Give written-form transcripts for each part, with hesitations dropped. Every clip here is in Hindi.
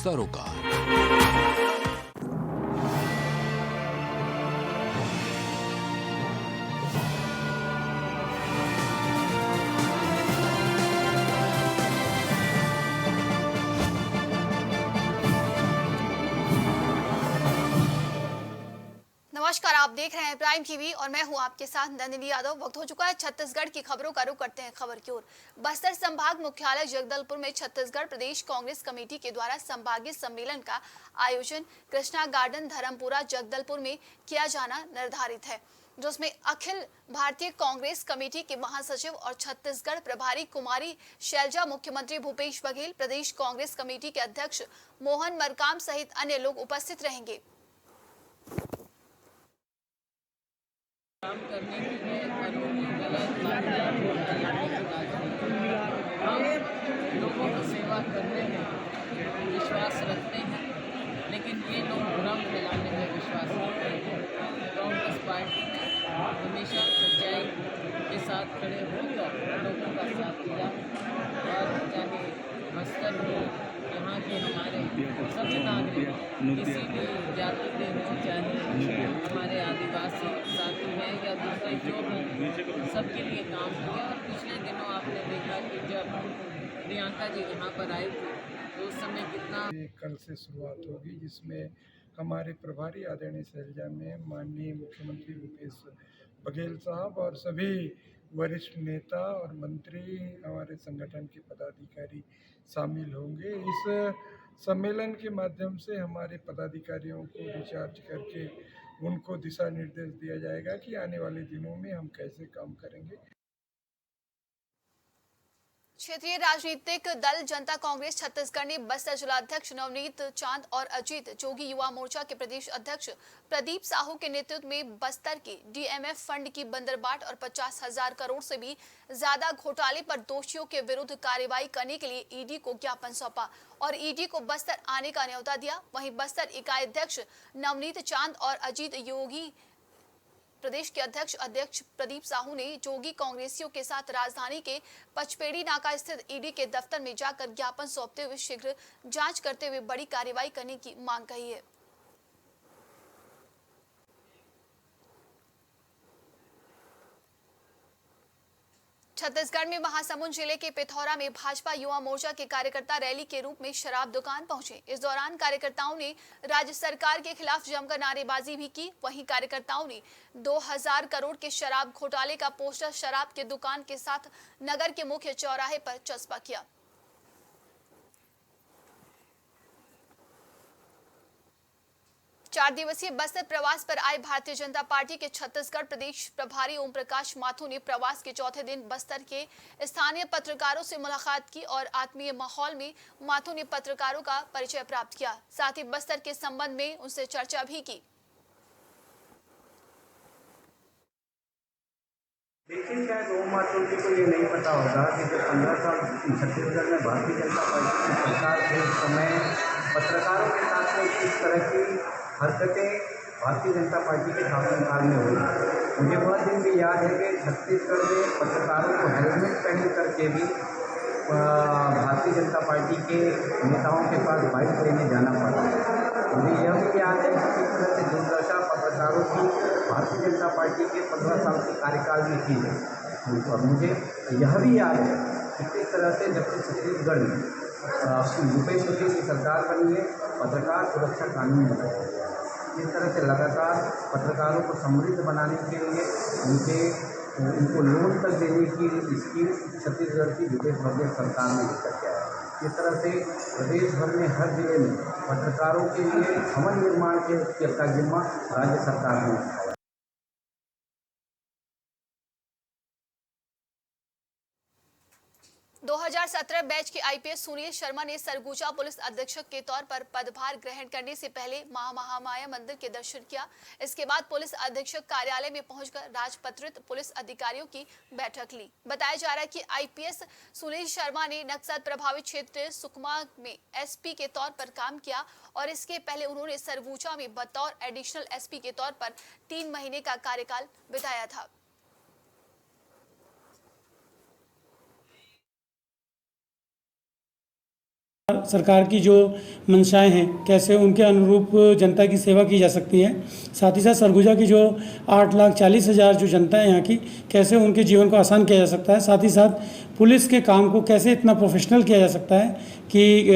सरोकार। नमस्कार, आप देख रहे हैं प्राइम टीवी और मैं हूं आपके साथ नंदिनी यादव। वक्त हो चुका है छत्तीसगढ़ की खबरों का रुख करते हैं खबर की ओर। बस्तर संभाग मुख्यालय जगदलपुर में छत्तीसगढ़ प्रदेश कांग्रेस कमेटी के द्वारा संभागीय सम्मेलन का आयोजन कृष्णा गार्डन धर्मपुरा जगदलपुर में किया जाना निर्धारित है, जिसमें अखिल भारतीय कांग्रेस कमेटी के महासचिव और छत्तीसगढ़ प्रभारी कुमारी शैलजा, मुख्यमंत्री भूपेश बघेल, प्रदेश कांग्रेस कमेटी के अध्यक्ष मोहन मरकाम सहित अन्य लोग उपस्थित रहेंगे। काम करने के लिए कानूनी गलत लाभदायक वोट चलाने की राजनीति। हम लोगों की सेवा करने में विश्वास रखते हैं, लेकिन ये लोग भ्रम फैलाने में विश्वास रखते हैं। कांग्रेस पार्टी ने हमेशा सच्चाई के साथ खड़े होकर लोगों का साथ दिया और चाहे बस्तर हो, यहाँ के हमारे सभी नागरिक किसी भी जाति के हों, चाहे हमारे आदिवासी साथी हैं या दूसरे जो भी, सबके लिए काम किया। और पिछले दिनों आपने देखा कि जब प्रियंका जी यहाँ पर आई थी तो उस समय कितना। कल से शुरुआत होगी, जिसमें हमारे प्रभारी आदरणीय शैलजा में माननीय मुख्यमंत्री भूपेश बघेल साहब और सभी वरिष्ठ नेता और मंत्री, हमारे संगठन के पदाधिकारी शामिल होंगे। इस सम्मेलन के माध्यम से हमारे पदाधिकारियों को रिचार्ज करके उनको दिशा निर्देश दिया जाएगा कि आने वाले दिनों में हम कैसे काम करेंगे। क्षेत्रीय राजनीतिक दल जनता कांग्रेस छत्तीसगढ़ ने बस्तर जिलाध्यक्ष नवनीत चांद और अजीत जोगी युवा मोर्चा के प्रदेश अध्यक्ष प्रदीप साहू के नेतृत्व में बस्तर के डीएमएफ फंड की बंदरबाट और 50,000 करोड़ से भी ज्यादा घोटाले पर दोषियों के विरुद्ध कार्रवाई करने के लिए ईडी को ज्ञापन सौंपा और ईडी को बस्तर आने का न्योता दिया। वहीं बस्तर इकाई अध्यक्ष नवनीत चांद और अजीत योगी, प्रदेश के अध्यक्ष प्रदीप साहू ने जोगी कांग्रेसियों के साथ राजधानी के पचपेड़ी नाका स्थित ईडी के दफ्तर में जाकर ज्ञापन सौंपते हुए शीघ्र जांच करते हुए बड़ी कार्रवाई करने की मांग कही है। छत्तीसगढ़ में महासमुंद जिले के पिथौरा में भाजपा युवा मोर्चा के कार्यकर्ता रैली के रूप में शराब दुकान पहुंचे। इस दौरान कार्यकर्ताओं ने राज्य सरकार के खिलाफ जमकर नारेबाजी भी की। वहीं कार्यकर्ताओं ने 2000 करोड़ के शराब घोटाले का पोस्टर शराब के दुकान के साथ नगर के मुख्य चौराहे पर चस्पा किया। चार दिवसीय बस्तर प्रवास पर आए भारतीय जनता पार्टी के छत्तीसगढ़ प्रदेश प्रभारी ओम प्रकाश माथुर ने प्रवास के चौथे दिन बस्तर के स्थानीय पत्रकारों से मुलाकात की और आत्मीय माहौल में माथुर ने पत्रकारों का परिचय प्राप्त किया। साथ ही बस्तर के संबंध में उनसे चर्चा भी की। देखिए, शायद ओम माथुर जी को ये नहीं पता होगा कि जब 15 साल छत्तीसगढ़ में भारतीय जनता पार्टी की सरकार थे, उस समय पत्रकारों के साथ में किस तरह की हरकतें भारतीय जनता पार्टी के शासनकाल में हुई। मुझे वह दिन भी याद है कि छत्तीसगढ़ में पत्रकारों को हेलमेट पहन करके भी भारतीय जनता पार्टी के नेताओं के पास बाइक लेने जाना पड़ा। मुझे यह भी याद है कि किस तरह से दुर्दशा पत्रकारों की भारतीय जनता पार्टी के 15 साल के कार्यकाल में की गई। और मुझे यह भी याद है कि किस तरह से जब से छत्तीसगढ़ में भूपेश बघेल की सरकार बनी है, पत्रकार सुरक्षा कानून बनाया गया है। इस तरह से लगातार पत्रकारों को समृद्ध बनाने के लिए उनको लोन तक देने की स्कीम छत्तीसगढ़ की भूपेश बघेल सरकार ने लेकर के आया है। इस तरह से प्रदेश भर में हर जिले में पत्रकारों के लिए भवन निर्माण का जिम्मा राज्य सरकार ने उठाया। 2017 बैच के आईपीएस सुनील शर्मा ने सरगुजा पुलिस अधीक्षक के तौर पर पदभार ग्रहण करने से पहले महामाया मंदिर के दर्शन किया। इसके बाद पुलिस अधीक्षक कार्यालय में पहुंचकर राजपत्रित पुलिस अधिकारियों की बैठक ली। बताया जा रहा है कि आईपीएस सुनील शर्मा ने नक्सल प्रभावित क्षेत्र सुकमा में एसपी के तौर पर काम किया और इसके पहले उन्होंने सरगुजा में बतौर एडिशनल एसपी के तौर पर 3 महीने का कार्यकाल बिताया था। सरकार की जो मंशाएं हैं कैसे उनके अनुरूप जनता की सेवा की जा सकती है। साथ ही साथ सरगुजा की जो 8,40,000 जो जनता है यहाँ की, कैसे उनके जीवन को आसान किया जा सकता है। साथ ही साथ पुलिस के काम को कैसे इतना प्रोफेशनल किया जा सकता है कि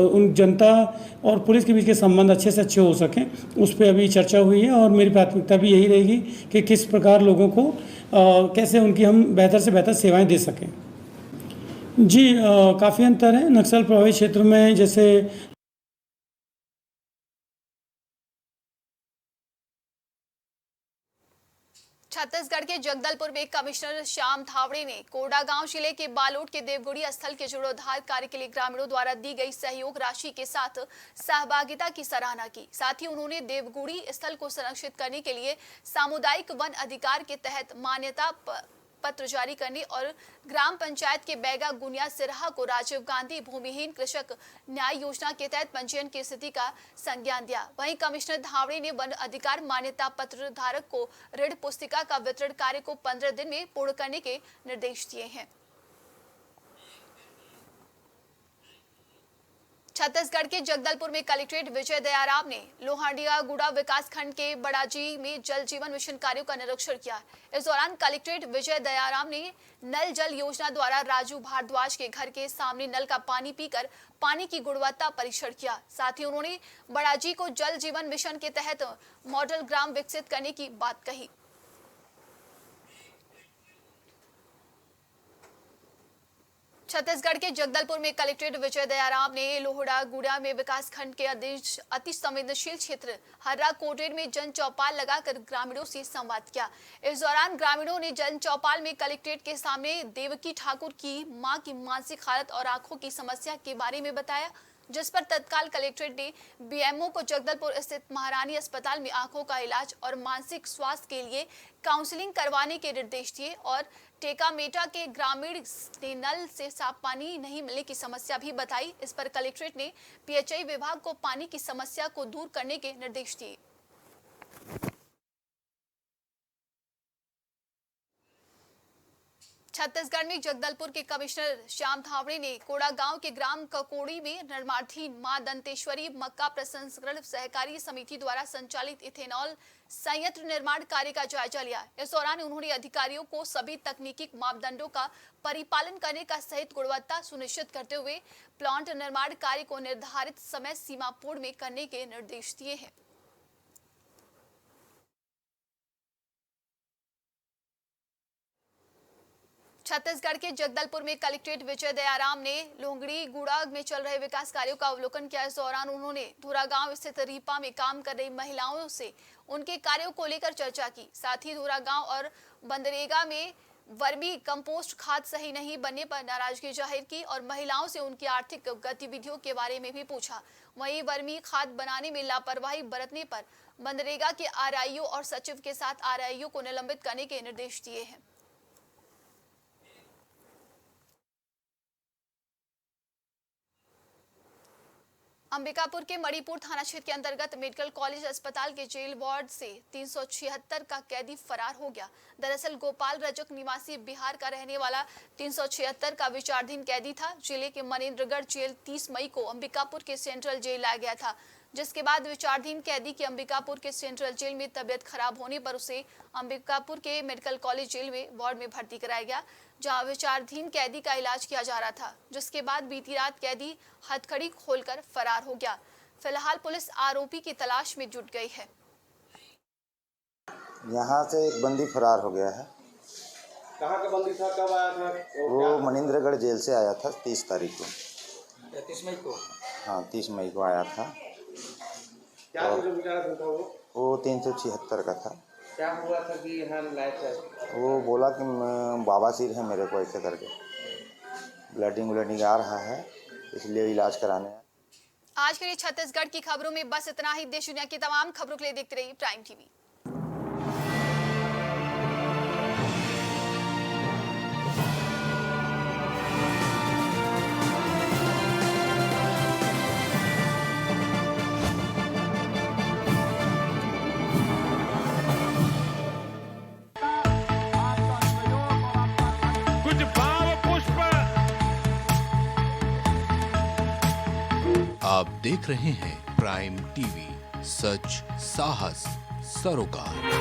उन जनता और पुलिस के बीच के संबंध अच्छे से अच्छे हो सकें, उस पर अभी चर्चा हुई है। और मेरी प्राथमिकता भी यही रहेगी कि किस प्रकार लोगों को कैसे उनकी हम बेहतर से बेहतर सेवाएँ दे सकें। जी, काफ़ी अंतर है। नक्सल प्रभावित क्षेत्र में जैसे छत्तीसगढ़ के जगदलपुर में कमिश्नर श्याम धावड़े ने कोंडागांव जिले के बालोट के देवगुड़ी स्थल के जीर्णोद्धार कार्य के लिए ग्रामीणों द्वारा दी गई सहयोग राशि के साथ सहभागिता की सराहना की। साथ ही उन्होंने देवगुड़ी स्थल को संरक्षित करने के लिए सामुदायिक वन अधिकार के तहत मान्यता पत्र जारी करने और ग्राम पंचायत के बैगा गुनिया सिरहा को राजीव गांधी भूमिहीन कृषक न्याय योजना के तहत पंजीयन की स्थिति का संज्ञान दिया। वहीं कमिश्नर धावड़े ने वन अधिकार मान्यता पत्र धारक को ऋण पुस्तिका का वितरण कार्य को 15 दिन में पूर्ण करने के निर्देश दिए हैं। छत्तीसगढ़ के जगदलपुर में कलेक्ट्रेट विजय दयाराम ने लोहांडिया गुड़ा विकास खंड के बड़ाजी में जल जीवन मिशन कार्यों का निरीक्षण किया। इस दौरान कलेक्ट्रेट विजय दयाराम ने नल जल योजना द्वारा राजू भारद्वाज के घर के सामने नल का पानी पीकर पानी की गुणवत्ता परीक्षण किया। साथ ही उन्होंने बड़ाजी को जल जीवन मिशन के तहत मॉडल ग्राम विकसित करने की बात कही। छत्तीसगढ़ के जगदलपुर में कलेक्ट्रेट विजय दयाराम ने लोहड़ा गुड़ा में विकास खंड के अति संवेदनशील क्षेत्र हर्रा कोटेर में जन चौपाल लगाकर ग्रामीणों से संवाद किया। इस दौरान ग्रामीणों ने जन चौपाल में कलेक्ट्रेट के सामने देवकी ठाकुर की मां की मानसिक हालत और आंखों की समस्या के बारे में बताया, जिस पर तत्काल कलेक्ट्रेट ने बीएमओ को जगदलपुर स्थित महारानी अस्पताल में आंखों का इलाज और मानसिक स्वास्थ्य के लिए काउंसलिंग करवाने के निर्देश दिए। और टेकामेटा के ग्रामीण ने नल से साफ पानी नहीं मिलने की समस्या भी बताई। इस पर कलेक्ट्रेट ने पीएचई विभाग को पानी की समस्या को दूर करने के निर्देश दिए। छत्तीसगढ़ में जगदलपुर के कमिश्नर श्याम धावड़े ने कोंडागांव के ग्राम ककोड़ी में निर्माणाधीन मां दंतेश्वरी मक्का प्रसंस्करण सहकारी समिति द्वारा संचालित इथेनॉल संयंत्र निर्माण कार्य का जायजा लिया। इस दौरान उन्होंने अधिकारियों को सभी तकनीकी मापदंडों का परिपालन करने का सहित गुणवत्ता सुनिश्चित करते हुए प्लांट निर्माण कार्य को निर्धारित समय सीमा पूर्ण में करने के निर्देश दिए हैं। छत्तीसगढ़ के जगदलपुर में कलेक्ट्रेट विजय दयाराम ने लोहंगड़ी गुड़ा में चल रहे विकास कार्यों का अवलोकन किया। इस दौरान उन्होंने धुरागांव स्थित रीपा में काम कर रही महिलाओं से उनके कार्यों को लेकर चर्चा की। साथ ही धुरागांव और बंदरेगा में वर्मी कंपोस्ट खाद सही नहीं बनने पर नाराजगी जाहिर की और महिलाओं से उनकी आर्थिक गतिविधियों के बारे में भी पूछा। वहीं वर्मी खाद बनाने में लापरवाही बरतने पर बंदरेगा के आरआईओ और सचिव के साथ आरआईओ को निलंबित करने के निर्देश दिए हैं। अंबिकापुर के मणिपुर थाना क्षेत्र के अंतर्गत मेडिकल कॉलेज अस्पताल के जेल वार्ड से 376 का कैदी फरार हो गया। दरअसल गोपाल रजक निवासी बिहार का रहने वाला 376 का विचाराधीन कैदी था। जिले के मनेन्द्रगढ़ जेल 30 मई को अंबिकापुर के सेंट्रल जेल लाया गया था, जिसके बाद विचाराधीन कैदी की अंबिकापुर के सेंट्रल जेल में तबियत खराब होने पर उसे अंबिकापुर के मेडिकल कॉलेज जेल में वार्ड में भर्ती कराया गया, जहां विचाराधीन कैदी का इलाज किया जा रहा था। जिसके बाद बीती रात कैदी हथकड़ी खोलकर फरार हो गया। फिलहाल पुलिस आरोपी की तलाश में जुट गई है। यहाँ से एक बंदी फरार हो गया है। कहाँ का बंदी था, कब आया था? वो मनेन्द्रगढ़ जेल से आया था 30 तारीख को। 30 मई को? हाँ, 30 मई को आया था। क्या विचाराधीन था वो 376 का था। क्या हुआ था कि यहाँ लाया था? वो बोला कि बवासीर है मेरे को, ऐसे करके ब्लडिंग आ रहा है, इसलिए इलाज कराने। आज के लिए छत्तीसगढ़ की खबरों में बस इतना ही। देश दुनिया की तमाम खबरों के लिए देखते रहिए प्राइम टीवी। आप देख रहे हैं प्राइम टीवी, सच साहस सरोकार।